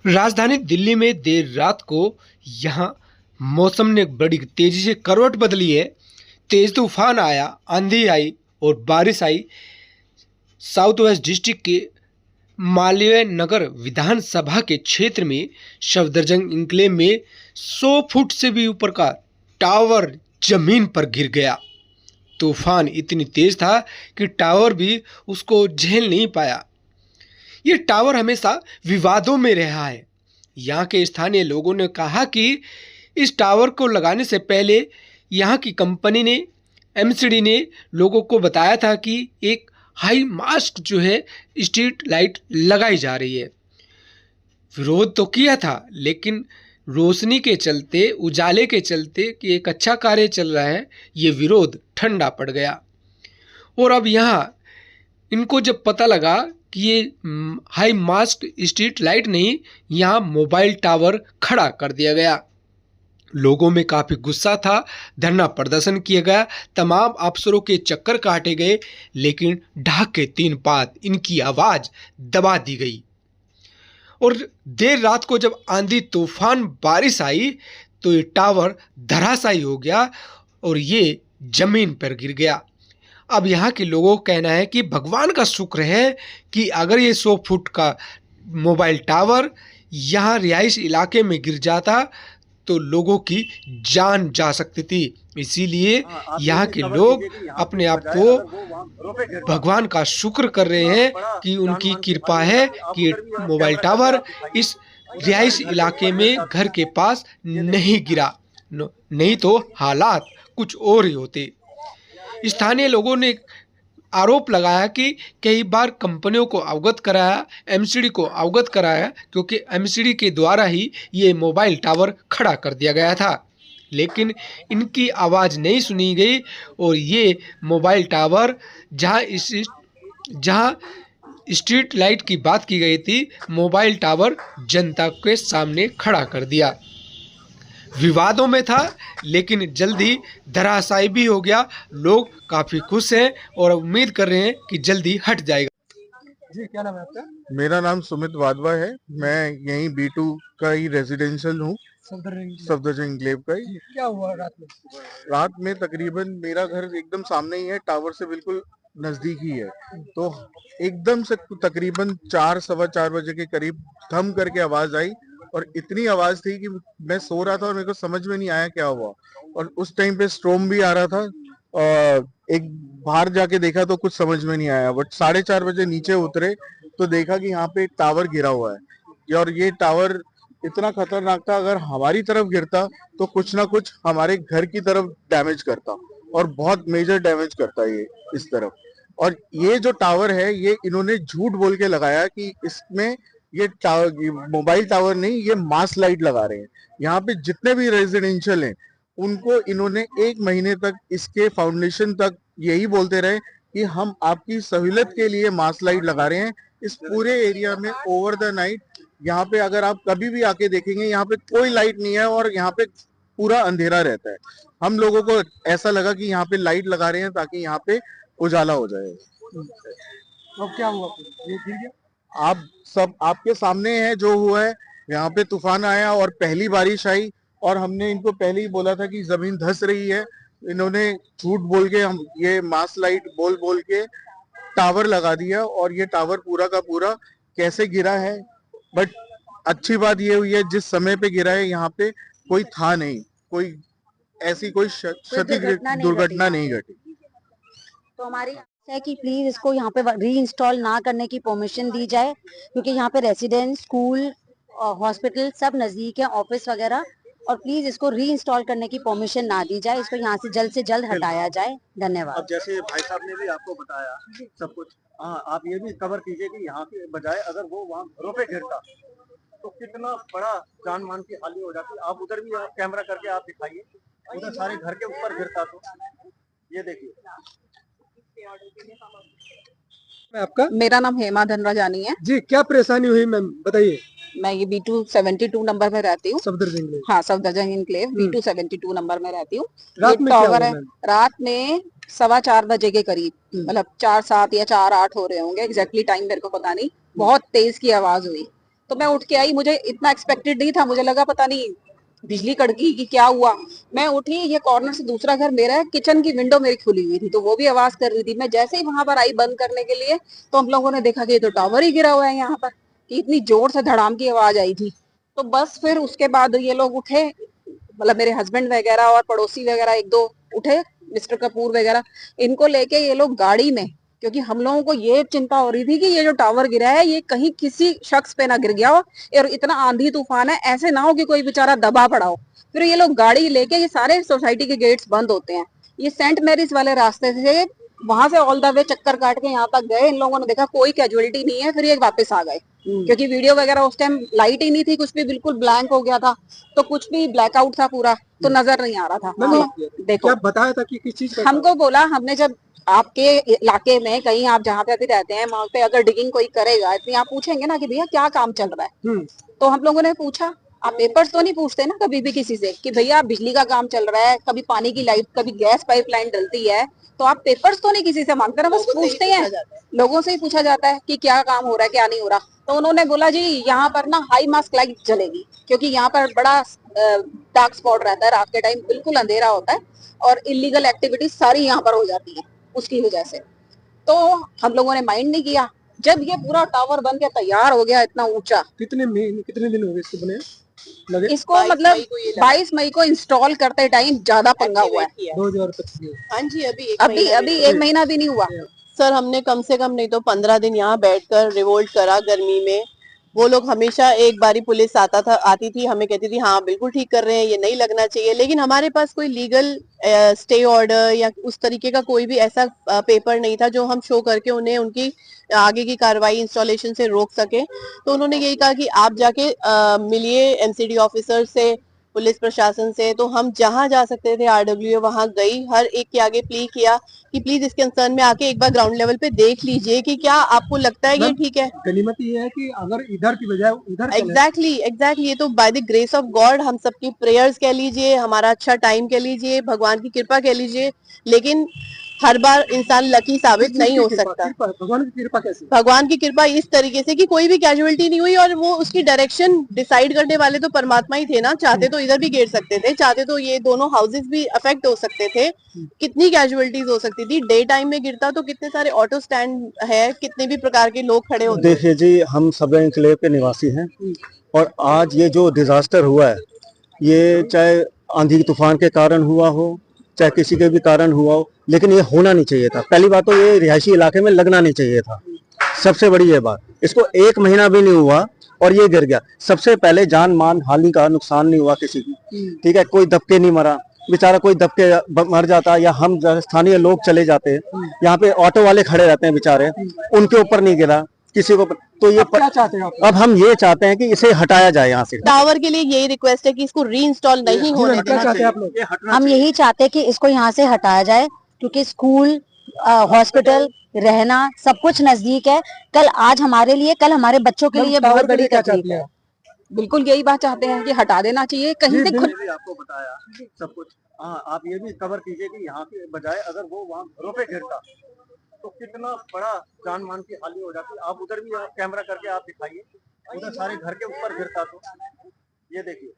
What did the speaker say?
राजधानी दिल्ली में देर रात को यहाँ मौसम ने बड़ी तेजी से करवट बदली है। तेज तूफान आया, आंधी आई और बारिश आई। साउथ वेस्ट डिस्ट्रिक्ट के मालवीय नगर विधानसभा के क्षेत्र में सफदरजंग एन्क्लेव में 100 फुट से भी ऊपर का टावर जमीन पर गिर गया। तूफान इतनी तेज था कि टावर भी उसको झेल नहीं पाया। ये टावर हमेशा विवादों में रहा है। यहाँ के स्थानीय लोगों ने कहा कि इस टावर को लगाने से पहले यहाँ की कंपनी ने एमसीडी ने लोगों को बताया था कि एक हाई मास्ट जो है स्ट्रीट लाइट लगाई जा रही है। विरोध तो किया था, लेकिन रोशनी के चलते, उजाले के चलते कि एक अच्छा कार्य चल रहा है, ये विरोध ठंडा पड़ गया। और अब यहाँ इनको जब पता लगा कि ये हाई मास्ट स्ट्रीट लाइट नहीं, यहाँ मोबाइल टावर खड़ा कर दिया गया। लोगों में काफ़ी गुस्सा था, धरना प्रदर्शन किया गया, तमाम अफसरों के चक्कर काटे गए, लेकिन ढाक के 3 पात इनकी आवाज़ दबा दी गई। और देर रात को जब आंधी तूफान बारिश आई तो ये टावर धराशायी हो गया और ये जमीन पर गिर गया। अब यहाँ के लोगों का कहना है कि भगवान का शुक्र है कि अगर ये 100 फुट का मोबाइल टावर यहाँ रिहाइश इलाके में गिर जाता तो लोगों की जान जा सकती थी। इसीलिए यहाँ के लोग अपने आप को भगवान का शुक्र कर रहे हैं कि उनकी कृपा है कि मोबाइल टावर इस रिहाइश इलाके में घर के पास नहीं गिरा, नहीं तो हालात कुछ और ही होते। स्थानीय लोगों ने आरोप लगाया कि कई बार कंपनियों को अवगत कराया, एमसीडी को अवगत कराया, क्योंकि एमसीडी के द्वारा ही ये मोबाइल टावर खड़ा कर दिया गया था, लेकिन इनकी आवाज़ नहीं सुनी गई और ये मोबाइल टावर जहां स्ट्रीट लाइट की बात की गई थी, मोबाइल टावर जनता के सामने खड़ा कर दिया। विवादों में था, लेकिन जल्दी धराशायी भी हो गया। लोग काफ़ी खुश हैं और उम्मीद कर रहे हैं कि जल्दी हट जाएगा। जी, क्या नाम है आपका? मेरा नाम सुमित वाधवा है। मैं यहीं B2 का ही रेजिडेंशियल हूँ, सफदरजंग एन्क्लेव का ही। क्या हुआ रात में? रात में तकरीबन मेरा घर एकदम सामने ही है, टावर से बिल्कुल नजदीक ही है, तो एकदम से तकरीबन 4 सवा 4 बजे के करीब थम करके आवाज आई और इतनी आवाज थी कि मैं सो रहा था और मेरे को समझ में नहीं आया क्या हुआ। और उस टाइम पे स्टॉर्म भी आ रहा था और एक बाहर जाके देखा तो कुछ समझ में नहीं आया, बट 4:30 बजे नीचे उतरे तो देखा कि यहाँ पे एक टावर गिरा हुआ है और ये टावर इतना खतरनाक था, अगर हमारी तरफ गिरता तो कुछ ना कुछ हमारे घर की तरफ डैमेज करता और बहुत मेजर डैमेज करता ये इस तरफ। और ये जो टावर है ये इन्होंने झूठ बोल के लगाया कि इसमें ये मोबाइल टावर नहीं, ये मास लाइट लगा रहे हैं। यहाँ पे जितने भी रेजिडेंशियल हैं उनको इन्होंने 1 महीने तक इसके फाउंडेशन तक यही बोलते रहे कि हम आपकी सहूलियत के लिए मास लाइट लगा रहे हैं। इस पूरे एरिया में ओवर द नाइट यहाँ पे अगर आप कभी भी आके देखेंगे यहाँ पे कोई लाइट नहीं है और यहाँ पे पूरा अंधेरा रहता है। हम लोगों को ऐसा लगा कि यहाँ पे लाइट लगा रहे हैं ताकि यहाँ पे उजाला हो जाए। अब क्या हुआ? ये गिर गया? आप सब आपके सामने है जो हुआ है। यहाँ पे तूफान आया और पहली बारिश आई और हमने इनको पहले ही बोला था कि जमीन धंस रही है। इन्होंने झूठ बोल के हम ये मास लाइट बोल बोल के टावर लगा दिया और ये टावर पूरा का पूरा कैसे गिरा है। बट अच्छी बात ये हुई है जिस समय पे गिरा है यहाँ पे कोई था नहीं, कोई ऐसी कोई क्षति दुर्घटना नहीं घटी। तो हमारी है कि प्लीज इसको यहाँ पे री इंस्टॉल ना करने की परमिशन दी जाए, क्योंकि यहाँ पे रेसिडेंस, स्कूल, हॉस्पिटल सब नजदीक है, ऑफिस वगैरह, और प्लीज इसको री इंस्टॉल करने की परमिशन ना दी जाए, इसको यहाँ से जल्द हटाया जाए। धन्यवाद। अब जैसे भाई साहब ने भी आपको बताया सब कुछ, हाँ, आप ये भी कवर कीजिए कि यहाँ के बजाय अगर वो वहाँ घरों पे गिरता तो कितना बड़ा जान मान की हानि हो जाती। आप उधर भी कैमरा करके आप दिखाइए, उधर सारे घर के ऊपर गिरता तो ये देखिए। आपका? मेरा नाम हेमा धनराजानी है जी, क्या परेशानी हुई मैम, बताइए। मैं ये B2 72 नंबर में रहती हूँ। सफदरजंग। हाँ, सफदरजंग एन्क्लेव B2 72 नंबर में रहती हूँ। रात में क्या हुआ है, रात में 4:15 बजे के करीब, मतलब 4:07 या 4:08 हो रहे होंगे, एग्जैक्टली टाइम मेरे को पता नहीं, बहुत तेज की आवाज हुई। तो मैं उठ के आई, मुझे इतना एक्सपेक्टेड नहीं था, मुझे लगा पता नहीं बिजली कड़की कि क्या हुआ। मैं उठी, ये कॉर्नर से दूसरा घर मेरा है, किचन की विंडो मेरी खुली हुई थी तो वो भी आवाज कर रही थी। मैं जैसे ही वहां पर आई बंद करने के लिए तो हम लोगों ने देखा कि ये तो टावर ही गिरा हुआ है यहाँ पर, कि इतनी जोर से धड़ाम की आवाज आई थी। तो बस फिर उसके बाद ये लोग उठे, मतलब मेरे हस्बैंड वगैरह और पड़ोसी वगैरह एक दो उठे, मिस्टर कपूर वगैरह, इनको लेके ये लोग गाड़ी में, क्योंकि हम लोगों को ये चिंता हो रही थी कि ये जो टावर गिरा है ये कहीं किसी शख्स पे ना गिर गया हो, और इतना आंधी तूफान है, ऐसे ना हो कि कोई बेचारा दबा पड़ा हो। फिर ये लोग गाड़ी लेके, ये सारे सोसाइटी के गेट्स बंद होते हैं, ये सेंट मैरीज वाले रास्ते से वहां से ऑल द वे चक्कर काट के यहाँ तक गए। इन लोगों ने देखा कोई कैजुअलिटी नहीं है, फिर ये वापस आ गए, क्योंकि वीडियो वगैरह उस टाइम लाइट ही नहीं थी, कुछ भी बिल्कुल ब्लैंक हो गया था, तो कुछ भी ब्लैकआउट था पूरा, तो नजर नहीं आ रहा था। तो देखो, क्या बताया था कि किस चीज का हमको बोला, हमने जब आपके इलाके में कहीं आप जहाँ पे अभी रहते हैं वहां पे अगर डिगिंग कोई करेगा तो आप पूछेंगे ना कि भैया क्या काम चल रहा है। तो हम लोगों ने पूछा, आप पेपर्स तो नहीं पूछते ना कभी भी किसी से कि भैया बिजली का काम चल रहा है, कभी पानी की लाइट, कभी गैस पाइपलाइन डलती है, तो आप पेपर्स तो नहीं किसी से मांगते ना, बस पूछते हैं, लोगों से ही पूछा जाता है कि क्या काम हो रहा है क्या नहीं हो रहा। तो उन्होंने बोला जी यहाँ पर ना हाई मास्क लाइट जलेगी, क्योंकि यहाँ पर बड़ा डार्क स्पॉट रहता है, रात के टाइम बिल्कुल अंधेरा होता है और इलीगल एक्टिविटीज सारी यहाँ पर हो जाती है उसकी वजह से। तो हम लोगों ने माइंड नहीं किया। जब ये पूरा टावर बन के तैयार हो गया इतना ऊंचा, कितने दिन हो गए इसको बने लगे? इसको मतलब 22 मई को इंस्टॉल करते टाइम ज्यादा पंगा हुआ है। 2025 हाँ जी, अभी एक महीना भी नहीं हुआ। सर हमने कम से कम नहीं तो 15 दिन यहाँ बैठकर रिवोल्ट करा गर्मी में। वो लोग हमेशा, एक बारी पुलिस आती थी, हमें कहती थी हाँ बिल्कुल ठीक कर रहे हैं, ये नहीं लगना चाहिए, लेकिन हमारे पास कोई लीगल स्टे ऑर्डर या उस तरीके का कोई भी ऐसा पेपर नहीं था जो हम शो करके उन्हें उनकी आगे की कार्रवाई इंस्टॉलेशन से रोक सके। तो उन्होंने यही कहा कि आप जाके मिलिए एमसीडी ऑफिसर से, पुलिस प्रशासन से। तो हम जहां जा सकते थे आरडब्ल्यूए वहां गई, हर एक के आगे प्ली किया कि प्लीज इस कंसर्न में आके एक बार ग्राउंड लेवल पे देख लीजिए कि क्या आपको लगता है ये ठीक है। गनीमत ये है कि अगर इधर की बजाय उधर एग्जैक्टली ये तो by the grace of God, हम सबकी प्रेयर्स कह लीजिए, हमारा अच्छा टाइम कह लीजिए, भगवान की कृपा कह लीजिए, लेकिन हर बार इंसान लकी साबित नहीं हो सकता। भगवान की कृपा कैसे? भगवान की कृपा इस तरीके से कि कोई भी कैजुअलिटी नहीं हुई, और वो उसकी डायरेक्शन डिसाइड करने वाले तो परमात्मा ही थे ना। चाहते तो इधर भी गिर सकते थे, चाहते तो ये दोनों हाउसेस भी अफेक्ट हो सकते थे, कितनी कैजुअलिटीज हो सकती थी। डे टाइम में गिरता तो कितने सारे ऑटो स्टैंड है, कितने भी प्रकार के लोग खड़े होते। देखिए जी, हम सब एन्क्लेव के निवासी हैं और आज ये जो डिजास्टर हुआ है, ये चाहे आंधी तूफान के कारण हुआ हो, चाहे किसी के भी कारण हुआ हो, लेकिन ये होना नहीं चाहिए था। पहली बात तो ये रिहायशी इलाके में लगना नहीं चाहिए था, सबसे बड़ी ये बात। इसको एक महीना भी नहीं हुआ और ये गिर गया। सबसे पहले जान मान हानि का नुकसान नहीं हुआ किसी की, ठीक है, कोई दबके नहीं मरा, बेचारा कोई दबके मर जाता या हम स्थानीय लोग चले जाते, यहाँ पे ऑटो वाले खड़े रहते हैं बेचारे, उनके ऊपर नहीं गिरा किसी को। तो ये क्या चाहते हैं आप? अब हम ये चाहते हैं कि इसे हटाया जाए यहाँ से। टावर के लिए यही रिक्वेस्ट है कि इसको री इंस्टॉल नहीं होने क्या देना चाहते हैं आप चाहिए। लोग? हम यही चाहते हैं कि इसको यहाँ से हटाया जाए, क्योंकि स्कूल, हॉस्पिटल, रहना सब कुछ नजदीक है। कल आज हमारे लिए, कल हमारे बच्चों के लिए बहुत बड़ी तकलीफ है। बिल्कुल यही बात चाहते हैं कि हटा देना चाहिए कहीं से खुद। भी आपको बताया सब कुछ। हाँ, आप ये भी कवर कीजिए कि यहाँ के बजाय अगर वो वहाँ घरों पे गिरता तो कितना बड़ा जान मान की हानि हो जाती। आप उधर भी कैमरा करके आप दिखाइए, उधर सारे घर के ऊपर गिरता तो ये देखिए।